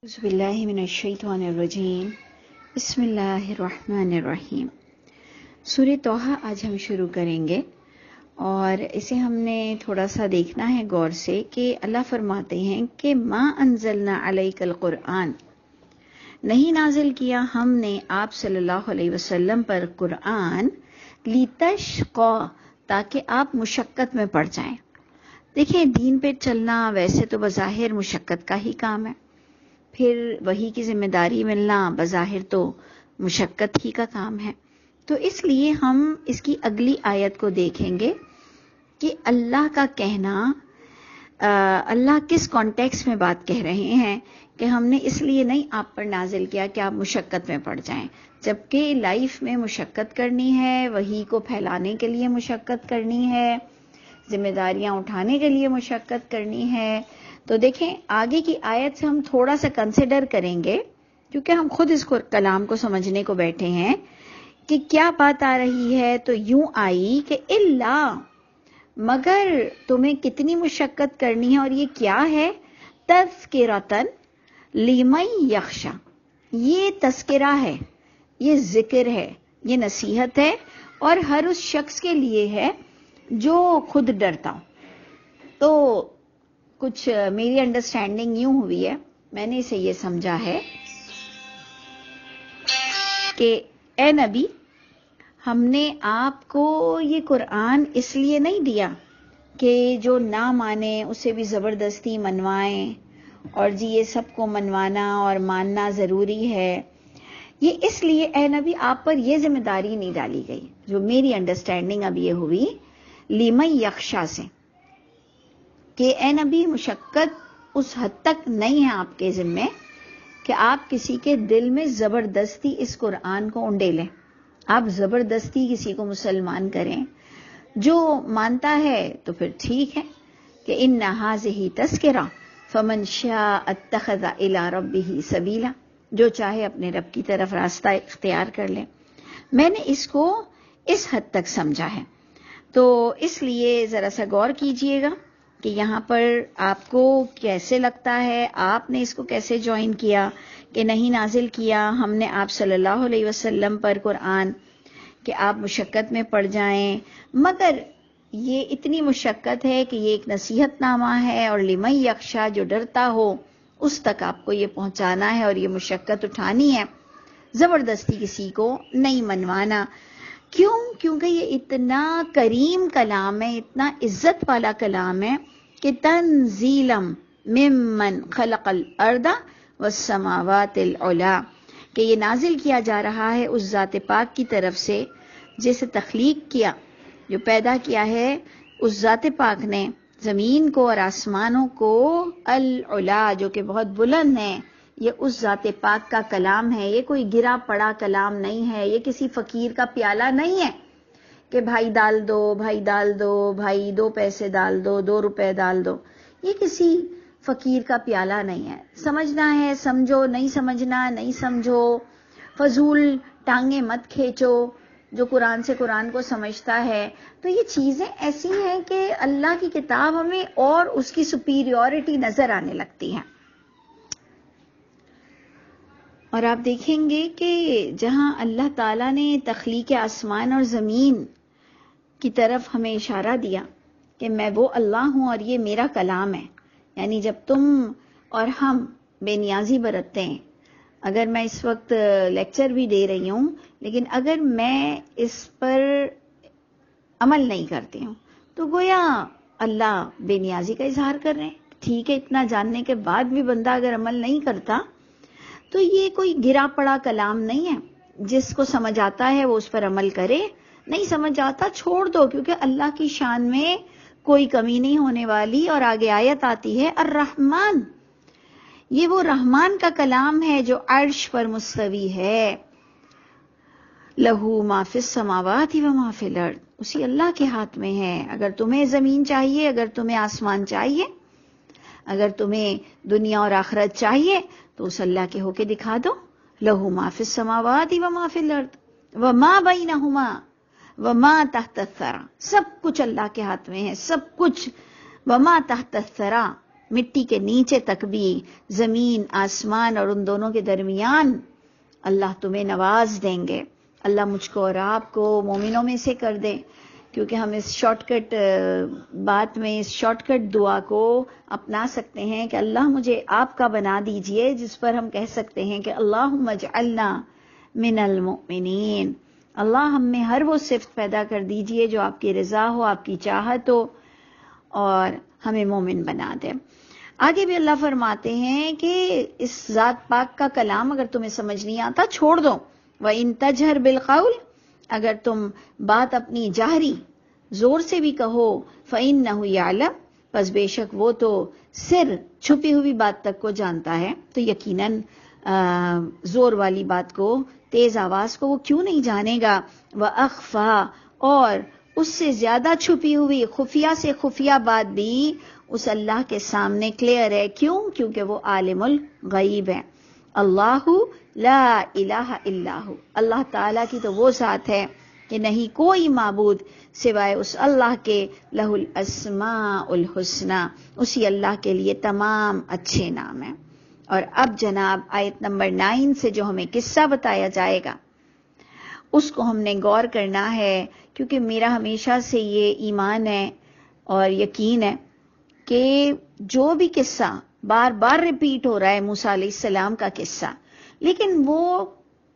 اعوذ باللہ من الشیطان الرجیم بسم اللہ الرحمن الرحیم۔ سورہ طٰہٰ آج ہم شروع کریں گے اور اسے ہم نے تھوڑا سا دیکھنا ہے غور سے کہ اللہ فرماتے ہیں کہ ما انزلنا علیک القرآن، نہیں نازل کیا ہم نے آپ صلی اللہ علیہ وسلم پر قرآن لتشقی، تاکہ آپ مشقت میں پڑ جائیں۔ دیکھیں دین پہ چلنا ویسے تو بظاہر مشقت کا ہی کام ہے، پھر وہی کی ذمہ داری ملنا بظاہر تو مشقت ہی کا کام ہے۔ تو اس لیے ہم اس کی اگلی آیت کو دیکھیں گے کہ اللہ کا کہنا، اللہ کس کانٹیکس میں بات کہہ رہے ہیں کہ ہم نے اس لیے نہیں آپ پر نازل کیا کہ آپ مشقت میں پڑ جائیں، جبکہ لائف میں مشقت کرنی ہے، وہی کو پھیلانے کے لیے مشقت کرنی ہے، ذمہ داریاں اٹھانے کے لیے مشقت کرنی ہے۔ تو دیکھیں آگے کی آیت سے ہم تھوڑا سا کنسیڈر کریں گے، کیونکہ ہم خود اس کلام کو سمجھنے کو بیٹھے ہیں کہ کیا بات آ رہی ہے۔ تو یوں آئی کہ اللہ، مگر تمہیں کتنی مشقت کرنی ہے، اور یہ کیا ہے؟ تذکرۃً لمن یخشی، یہ تذکرہ ہے، یہ ذکر ہے، یہ نصیحت ہے، اور ہر اس شخص کے لیے ہے جو خود ڈرتا ہو۔ تو کچھ میری انڈرسٹینڈنگ یوں ہوئی ہے، میں نے اسے یہ سمجھا ہے کہ اے نبی، ہم نے آپ کو یہ قرآن اس لیے نہیں دیا کہ جو نہ مانے اسے بھی زبردستی منوائیں، اور جی یہ سب کو منوانا اور ماننا ضروری ہے۔ یہ اس لیے اے نبی آپ پر یہ ذمہ داری نہیں ڈالی گئی، جو میری انڈرسٹینڈنگ اب یہ ہوئی لمن یخشی سے، کہ اے نبی مشقت اس حد تک نہیں ہے آپ کے ذمے کہ آپ کسی کے دل میں زبردستی اس قرآن کو انڈیلیں، آپ زبردستی کسی کو مسلمان کریں۔ جو مانتا ہے تو پھر ٹھیک ہے کہ ان ھذہ تذکرہ فمن شاء اتخذ الی ربہ سبیلا، جو چاہے اپنے رب کی طرف راستہ اختیار کر لے۔ میں نے اس کو اس حد تک سمجھا ہے، تو اس لیے ذرا سا غور کیجئے گا کہ یہاں پر آپ کو کیسے لگتا ہے، آپ نے اس کو کیسے جوائن کیا کہ نہیں نازل کیا ہم نے آپ صلی اللہ علیہ وسلم پر قرآن کہ آپ مشقت میں پڑ جائیں، مگر یہ اتنی مشقت ہے کہ یہ ایک نصیحت نامہ ہے، اور لمن یخشی جو ڈرتا ہو اس تک آپ کو یہ پہنچانا ہے، اور یہ مشقت اٹھانی ہے، زبردستی کسی کو نہیں منوانا۔ کیوں؟ کیونکہ یہ اتنا کریم کلام ہے، اتنا عزت والا کلام ہے کہ تنزیلا ممن خلق الارض والسماوات العلی، کہ یہ نازل کیا جا رہا ہے اس ذات پاک کی طرف سے جسے تخلیق کیا، جو پیدا کیا ہے اس ذات پاک نے زمین کو اور آسمانوں کو، العلا جو کہ بہت بلند ہے، یہ اس ذات پاک کا کلام ہے، یہ کوئی گرا پڑا کلام نہیں ہے، یہ کسی فقیر کا پیالہ نہیں ہے کہ بھائی ڈال دو، بھائی ڈال دو، بھائی 2 پیسے ڈال دو، 2 روپے ڈال دو، یہ کسی فقیر کا پیالہ نہیں ہے۔ سمجھنا ہے سمجھو، نہیں سمجھنا نہیں سمجھو، فضول ٹانگیں مت کھینچو۔ جو قرآن سے قرآن کو سمجھتا ہے، تو یہ چیزیں ایسی ہیں کہ اللہ کی کتاب ہمیں اور اس کی سپیریورٹی نظر آنے لگتی ہیں۔ اور آپ دیکھیں گے کہ جہاں اللہ تعالیٰ نے تخلیق آسمان اور زمین کی طرف ہمیں اشارہ دیا کہ میں وہ اللہ ہوں اور یہ میرا کلام ہے، یعنی جب تم اور ہم بے نیازی برتتے ہیں، اگر میں اس وقت لیکچر بھی دے رہی ہوں لیکن اگر میں اس پر عمل نہیں کرتی ہوں تو گویا اللہ بے نیازی کا اظہار کر رہے ہیں۔ ٹھیک ہے، اتنا جاننے کے بعد بھی بندہ اگر عمل نہیں کرتا تو یہ کوئی گرا پڑا کلام نہیں ہے، جس کو سمجھ آتا ہے وہ اس پر عمل کرے، نہیں سمجھ آتا چھوڑ دو، کیونکہ اللہ کی شان میں کوئی کمی نہیں ہونے والی۔ اور آگے آیت آتی ہے الرحمن، یہ وہ رحمان کا کلام ہے جو عرش پر مستوی ہے، لہو ما فی السماوات و ما فی الارض، اسی اللہ کے ہاتھ میں ہے۔ اگر تمہیں زمین چاہیے، اگر تمہیں آسمان چاہیے، اگر تمہیں دنیا اور آخرت چاہیے تو اس اللہ کے ہو کے دکھا دو، لہو ما فی السماوات و ما فی الارض وما بینہما وما تحت الثری، سب کچھ اللہ کے ہاتھ میں ہے، سب کچھ، وما تحت الثری، مٹی کے نیچے تک بھی، زمین آسمان اور ان دونوں کے درمیان اللہ تمہیں نواز دیں گے۔ اللہ مجھ کو اور آپ کو مومنوں میں سے کر دے، کیونکہ ہم اس شارٹ کٹ بات میں، اس شارٹ کٹ دعا کو اپنا سکتے ہیں کہ اللہ مجھے آپ کا بنا دیجئے، جس پر ہم کہہ سکتے ہیں کہ اللہم اجعلنا من المؤمنین، اللہ ہم میں ہر وہ صفت پیدا کر دیجئے جو آپ کی رضا ہو، آپ کی چاہت ہو، اور ہمیں مومن بنا دے۔ آگے بھی اللہ فرماتے ہیں کہ اس ذات پاک کا کلام اگر تمہیں سمجھ نہیں آتا چھوڑ دو، وَإِن تَجْهَرْ بِالْقَوْلِ، اگر تم بات اپنی جاہری زور سے بھی کہو، فَإِنَّهُ يَعْلَمُ، پس بے شک وہ تو سر چھپی ہوئی بات تک کو جانتا ہے، تو یقیناً زور والی بات کو، تیز آواز کو وہ کیوں نہیں جانے گا، وَأَخْفَى، اور اس سے زیادہ چھپی ہوئی خفیہ سے خفیہ بات بھی اس اللہ کے سامنے کلیئر ہے۔ کیوں؟ کیونکہ وہ عالم الغیب ہے۔ اللہ لا الہ الا ہو، اللہ تعالیٰ کی تو وہ ذات ہے کہ نہیں کوئی معبود سوائے اس اللہ کے، لہ الاسماء الحسنی، اسی اللہ کے لیے تمام اچھے نام ہیں۔ اور اب جناب آیت نمبر 9 سے جو ہمیں قصہ بتایا جائے گا اس کو ہم نے غور کرنا ہے، کیونکہ میرا ہمیشہ سے یہ ایمان ہے اور یقین ہے کہ جو بھی قصہ بار بار ریپیٹ ہو رہا ہے، موسیٰ علیہ السلام کا قصہ، لیکن وہ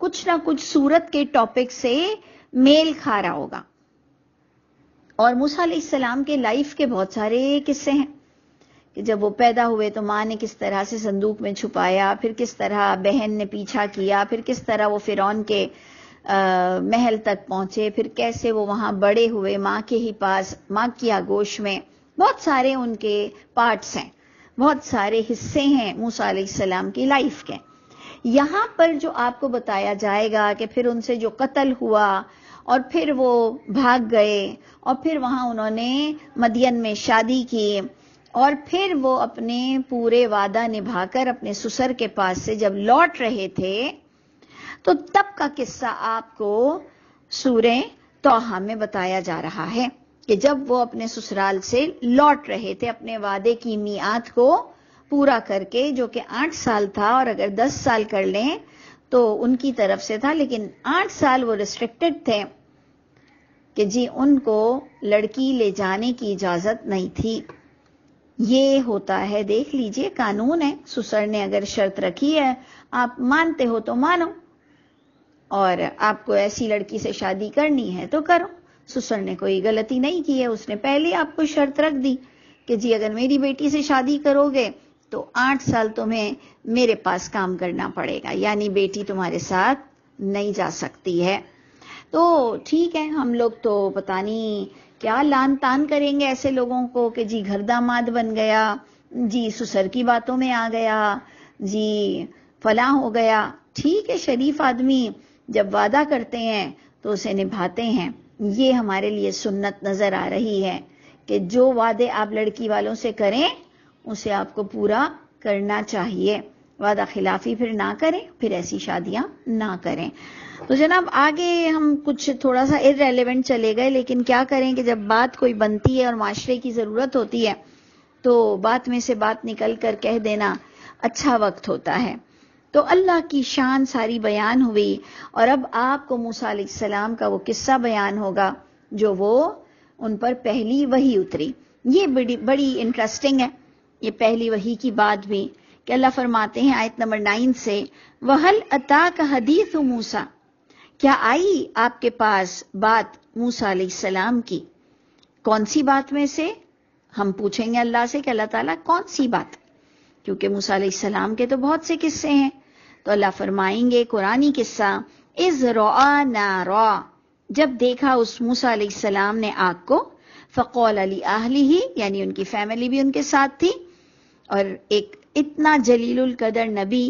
کچھ نہ کچھ صورت کے ٹاپک سے میل کھا رہا ہوگا۔ اور موسیٰ علیہ السلام کے لائف کے بہت سارے قصے ہیں کہ جب وہ پیدا ہوئے تو ماں نے کس طرح سے صندوق میں چھپایا، پھر کس طرح بہن نے پیچھا کیا، پھر کس طرح وہ فرعون کے محل تک پہنچے، پھر کیسے وہ وہاں بڑے ہوئے ماں کے ہی پاس، ماں کی آغوش میں۔ بہت سارے ان کے پارٹس ہیں، بہت سارے حصے ہیں موسیٰ علیہ السلام کی لائف کے۔ یہاں پر جو آپ کو بتایا جائے گا کہ پھر ان سے جو قتل ہوا اور پھر وہ بھاگ گئے اور پھر وہاں انہوں نے مدین میں شادی کی اور پھر وہ اپنے پورے وعدہ نبھا کر اپنے سسر کے پاس سے جب لوٹ رہے تھے، تو تب کا قصہ آپ کو سورہ طٰہٰ میں بتایا جا رہا ہے کہ جب وہ اپنے سسرال سے لوٹ رہے تھے اپنے وعدے کی میعاد کو پورا کر کے، جو کہ 8 سال تھا، اور اگر 10 سال کر لیں تو ان کی طرف سے تھا، لیکن 8 سال وہ ریسٹرکٹڈ تھے کہ جی ان کو لڑکی لے جانے کی اجازت نہیں تھی۔ یہ ہوتا ہے، دیکھ لیجئے، قانون ہے، سسر نے اگر شرط رکھی ہے، آپ مانتے ہو تو مانو، اور آپ کو ایسی لڑکی سے شادی کرنی ہے تو کرو۔ سسر نے کوئی غلطی نہیں کی ہے، اس نے پہلے آپ کو شرط رکھ دی کہ جی اگر میری بیٹی سے شادی کرو گے تو 8 سال تمہیں میرے پاس کام کرنا پڑے گا، یعنی بیٹی تمہارے ساتھ نہیں جا سکتی ہے۔ تو ٹھیک ہے، ہم لوگ تو پتہ نہیں کیا لان تان کریں گے ایسے لوگوں کو کہ جی گھر داماد بن گیا، جی سسر کی باتوں میں آ گیا، جی فلاں ہو گیا۔ ٹھیک ہے، شریف آدمی جب وعدہ کرتے ہیں تو اسے نبھاتے ہیں۔ یہ ہمارے لیے سنت نظر آ رہی ہے کہ جو وعدے آپ لڑکی والوں سے کریں اسے آپ کو پورا کرنا چاہیے، وعدہ خلافی پھر نہ کریں، پھر ایسی شادیاں نہ کریں۔ تو جناب آگے ہم کچھ تھوڑا سا irrelevant چلے گئے، لیکن کیا کریں کہ جب بات کوئی بنتی ہے اور معاشرے کی ضرورت ہوتی ہے تو بات میں سے بات نکل کر کہہ دینا اچھا وقت ہوتا ہے۔ تو اللہ کی شان ساری بیان ہوئی، اور اب آپ کو موسیٰ علیہ السلام کا وہ قصہ بیان ہوگا جو وہ ان پر پہلی وحی اتری۔ یہ بڑی انٹرسٹنگ ہے، یہ پہلی وحی کی بات بھی، کہ اللہ فرماتے ہیں آیت نمبر 9 سے، وَهَلْ أَتَاكَ حَدِيثُ مُوسَىٰ، کیا آئی آپ کے پاس بات موسیٰ علیہ السلام کی؟ کون سی بات میں سے؟ ہم پوچھیں گے اللہ سے کہ اللہ تعالیٰ کون سی بات، کیونکہ موسیٰ علیہ السلام کے تو بہت سے قصے ہیں۔ تو اللہ فرمائیں گے قرآنی قصہ، اِذْ رَأَىٰ نَارًا، جب دیکھا اس موسیٰ علیہ السلام نے آگ کو، فَقَالَ لِأَهْلِهِ، یعنی ان کی فیملی بھی ان کے ساتھ تھی، اور ایک اتنا جلیل القدر نبی،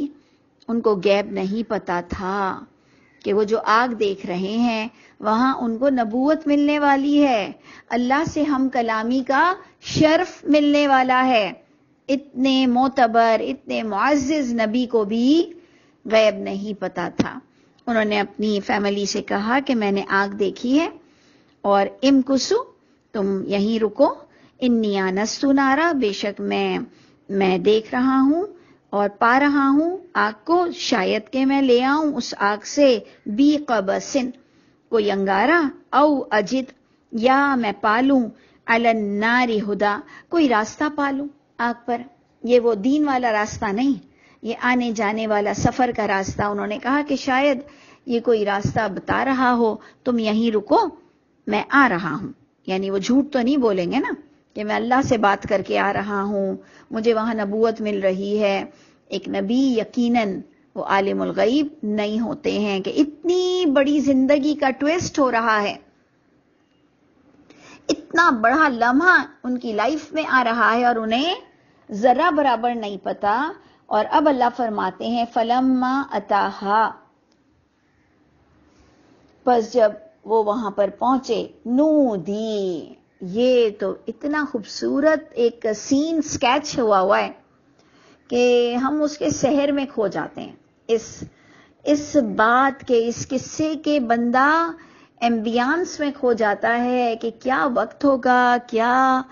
ان کو غیب نہیں پتا تھا کہ وہ جو آگ دیکھ رہے ہیں وہاں ان کو نبوت ملنے والی ہے، اللہ سے ہم کلامی کا شرف ملنے والا ہے۔ اتنے معتبر، اتنے معزز نبی کو بھی غیب نہیں پتا تھا۔ انہوں نے اپنی فیملی سے کہا کہ میں نے آگ دیکھی ہے، اور امکسو، تم یہیں رکو، انی آنست نارا، بے شک میں میں دیکھ رہا ہوں اور پا رہا ہوں آگ کو، شاید کہ میں لے آؤں اس آگ سے بی قبسن، کوئی انگارہ، او اجد، یا میں پالوں، علی النار ہدا، کوئی راستہ پالوں آگ پر۔ یہ وہ دین والا راستہ نہیں، یہ آنے جانے والا سفر کا راستہ۔ انہوں نے کہا کہ شاید یہ کوئی راستہ بتا رہا ہو، تم یہیں رکو، میں آ رہا ہوں۔ یعنی وہ جھوٹ تو نہیں بولیں گے نا کہ میں اللہ سے بات کر کے آ رہا ہوں، مجھے وہاں نبوت مل رہی ہے۔ ایک نبی یقیناً وہ عالم الغیب نہیں ہوتے ہیں کہ اتنی بڑی زندگی کا ٹویسٹ ہو رہا ہے، اتنا بڑا لمحہ ان کی لائف میں آ رہا ہے اور انہیں ذرا برابر نہیں پتا۔ اور اب اللہ فرماتے ہیں فلما اتاہا، پس جب وہ وہاں پر پہنچے، نودی، یہ تو اتنا خوبصورت ایک سین سکیچ ہوا ہے کہ ہم اس کے سحر میں کھو جاتے ہیں، اس بات کے، اس قصے کے بندہ ایمبیانس میں کھو جاتا ہے کہ کیا وقت ہوگا، کیا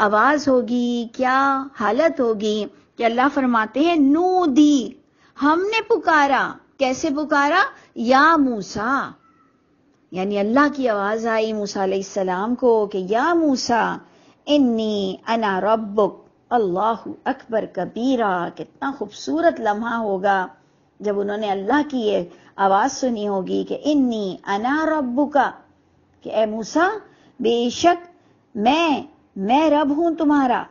آواز ہوگی، کیا حالت ہوگی کہ اللہ فرماتے ہیں نودی، ہم نے پکارا۔ کیسے پکارا؟ یا موسیٰ، یعنی اللہ کی آواز آئی موسیٰ علیہ السلام کو کہ یا موسیٰ انی انا ربک، اللہ اکبر کبیرہ۔ کتنا خوبصورت لمحہ ہوگا جب انہوں نے اللہ کی یہ آواز سنی ہوگی کہ انی انا ربک، کہ اے موسیٰ بے شک میں رب ہوں تمہارا،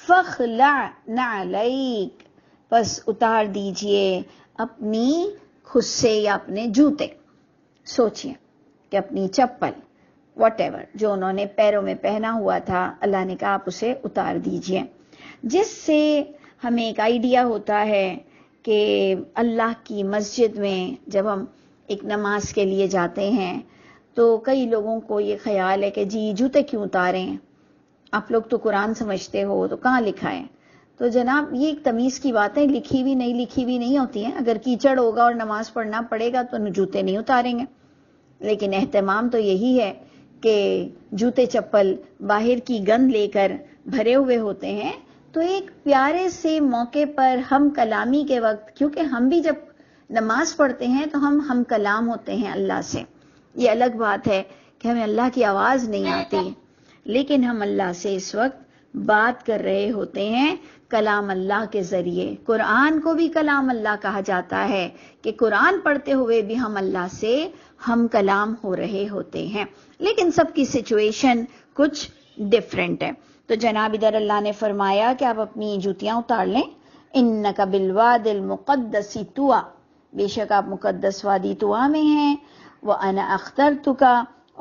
فاخلع نعلیک، بس اتار دیجئے اپنی خصے یا اپنے جوتے۔ سوچئے کہ اپنی چپل واٹ ایور جو انہوں نے پیروں میں پہنا ہوا تھا، اللہ نے کہا آپ اسے اتار دیجئے، جس سے ہمیں ایک آئیڈیا ہوتا ہے کہ اللہ کی مسجد میں جب ہم ایک نماز کے لیے جاتے ہیں تو کئی لوگوں کو یہ خیال ہے کہ جی جوتے کیوں اتاریں، آپ لوگ تو قرآن سمجھتے ہو تو کہاں لکھا ہے؟ تو جناب یہ ایک تمیز کی باتیں لکھی ہوئی نہیں ہوتی ہیں۔ اگر کیچڑ ہوگا اور نماز پڑھنا پڑے گا تو جوتے نہیں اتاریں گے، لیکن اہتمام تو یہی ہے کہ جوتے چپل باہر کی گند لے کر بھرے ہوئے ہوتے ہیں، تو ایک پیارے سے موقع پر ہم کلامی کے وقت، کیونکہ ہم بھی جب نماز پڑھتے ہیں تو ہم کلام ہوتے ہیں اللہ سے، یہ الگ بات ہے کہ ہمیں اللہ کی آواز نہیں آتی، لیکن ہم اللہ سے اس وقت بات کر رہے ہوتے ہیں کلام اللہ کے ذریعے۔ قرآن کو بھی کلام اللہ کہا جاتا ہے کہ قرآن پڑھتے ہوئے بھی ہم اللہ سے ہم کلام ہو رہے ہوتے ہیں، لیکن سب کی سچویشن کچھ ڈیفرنٹ ہے۔ تو جناب ادھر اللہ نے فرمایا کہ آپ اپنی جوتیاں اتار لیں، انک بالواد المقدس طویٰ، بے شک آپ مقدس وادی طویٰ میں ہیں، وانا اخترتک،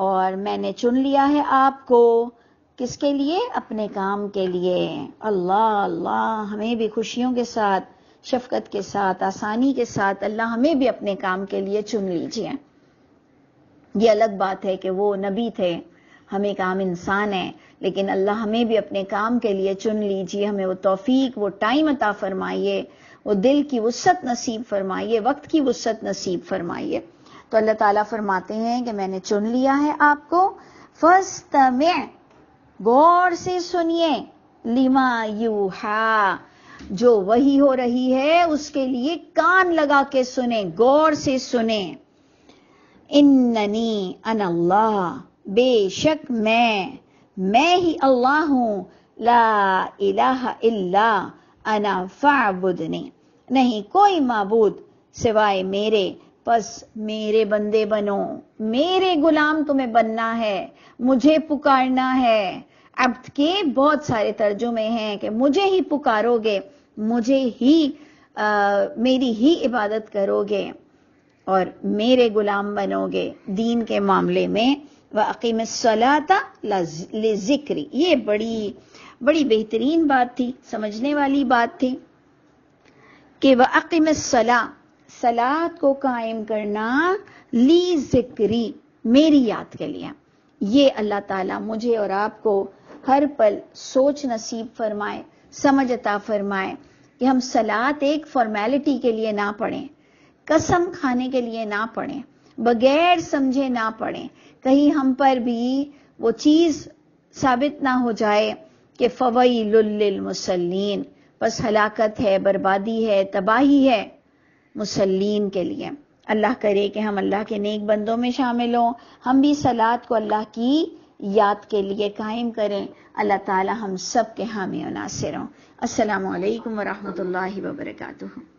اور میں نے چن لیا ہے آپ کو، کس کے لیے؟ اپنے کام کے لیے۔ اللہ اللہ، ہمیں بھی خوشیوں کے ساتھ، شفقت کے ساتھ، آسانی کے ساتھ اللہ ہمیں بھی اپنے کام کے لیے چن لیجئے۔ یہ الگ بات ہے کہ وہ نبی تھے، ہم ایک عام انسان ہیں، لیکن اللہ ہمیں بھی اپنے کام کے لیے چن لیجئے، ہمیں وہ توفیق، وہ ٹائم عطا فرمائیے، وہ دل کی وسعت نصیب فرمائیے، وقت کی وسعت نصیب فرمائیے۔ تو اللہ تعالیٰ فرماتے ہیں کہ میں نے چن لیا ہے آپ کو، فاستمع، غور سے سنیے، لما یوحا، جو وحی ہو رہی ہے اس کے لیے کان لگا کے سنیں، غور سے سنیں۔ اننی انا اللہ، بے شک میں ہی اللہ ہوں، لا الہ الا انا فاعبدنی، نہیں کوئی معبود سوائے میرے، پس میرے بندے بنو، میرے غلام تمہیں بننا ہے، مجھے پکارنا ہے۔ عبد کے بہت سارے ترجمے ہیں کہ مجھے ہی پکارو گے، مجھے ہی میری ہی عبادت کرو گے اور میرے غلام بنو گے دین کے معاملے میں۔ وَأَقِمِ الصَّلَاةَ لِذِكْرِ، یہ بڑی بہترین بات تھی، سمجھنے والی بات تھی کہ وَأَقِمِ الصَّلَاةَ، صلاۃ کو قائم کرنا، لِذِكْرِ، میری یاد کے لیے۔ یہ اللہ تعالیٰ مجھے اور آپ کو ہر پل سوچ نصیب فرمائے، سمجھ عطا فرمائے کہ ہم صلاۃ ایک فارمیلٹی کے لیے نہ پڑھیں، قسم کھانے کے لیے نہ پڑھیں، بغیر سمجھے نہ پڑھیں، کہیں ہم پر بھی وہ چیز ثابت نہ ہو جائے کہ فویل للمصلین، بس ہلاکت ہے، بربادی ہے، تباہی ہے مسلین کے لیے۔ اللہ کرے کہ ہم اللہ کے نیک بندوں میں شامل ہوں، ہم بھی صلات کو اللہ کی یاد کے لیے قائم کریں۔ اللہ تعالی ہم سب کے حامی و ناصر ہوں۔ السلام علیکم ورحمۃ اللہ وبرکاتہ۔